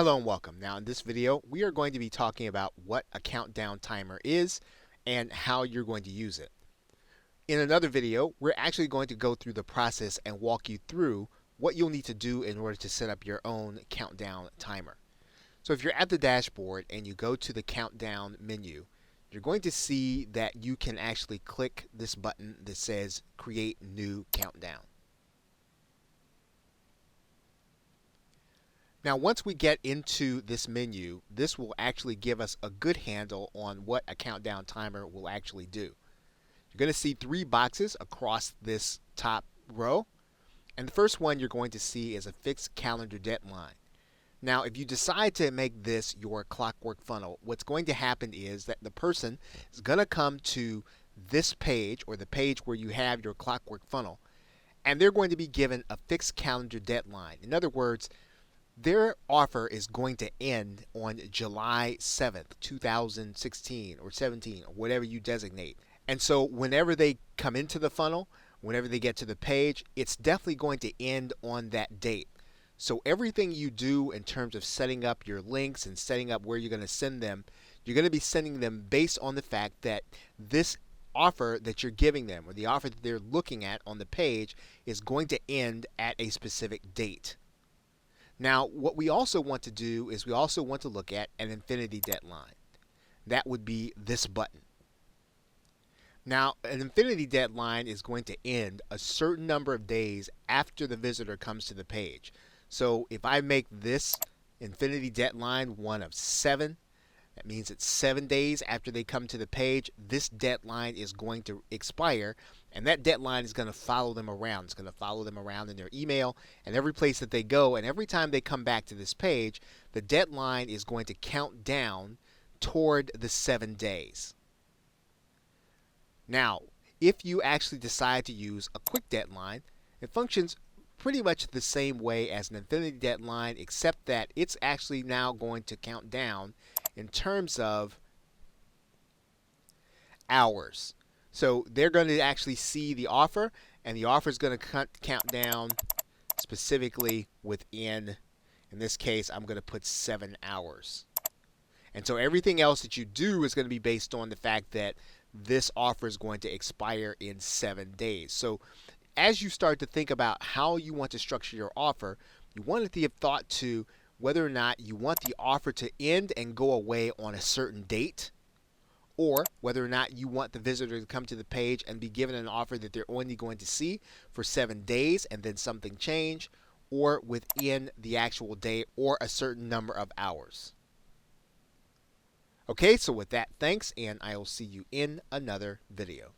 Hello and welcome. Now in this video, we are going to be talking about what a countdown timer is and how you're going to use it. In another video, we're actually going to go through the process and walk you through what you'll need to do in order to set up your own countdown timer. So if you're at the dashboard and you go to the countdown menu, you're going to see that you can actually click this button that says create new countdown. Now, once we get into this menu, this will actually give us a good handle on what a countdown timer will actually do. You're going to see three boxes across this top row, and the first one you're going to see is a fixed calendar deadline. Now, if you decide to make this your clockwork funnel, what's going to happen is that the person is going to come to this page, or the page where you have your clockwork funnel, and they're going to be given a fixed calendar deadline. In other words, their offer is going to end on July 7th, 2016 or 17 or whatever you designate. And so whenever they come into the funnel, whenever they get to the page, it's definitely going to end on that date. So everything you do in terms of setting up your links and setting up where you're going to send them, you're going to be sending them based on the fact that this offer that you're giving them, or the offer that they're looking at on the page, is going to end at a specific date. Now, what we also want to do is we also want to look at an infinity deadline. That would be this button. Now, an infinity deadline is going to end a certain number of days after the visitor comes to the page. So if I make this infinity deadline one of 7, that means it's 7 days after they come to the page, this deadline is going to expire, and that deadline is going to follow them around. It's going to follow them around in their email and every place that they go, and every time they come back to this page, the deadline is going to count down toward the 7 days. Now, if you actually decide to use a quick deadline, it functions pretty much the same way as an infinity deadline, except that it's actually now going to count down in terms of hours. So they're going to actually see the offer, and the offer is going to count down specifically within, in this case, I'm going to put 7 hours. And so everything else that you do is going to be based on the fact that this offer is going to expire in 7 days. So as you start to think about how you want to structure your offer, you want to give thought to whether or not you want the offer to end and go away on a certain date, or whether or not you want the visitor to come to the page and be given an offer that they're only going to see for 7 days and then something change, or within the actual day or a certain number of hours. Okay, so with that, thanks, and I will see you in another video.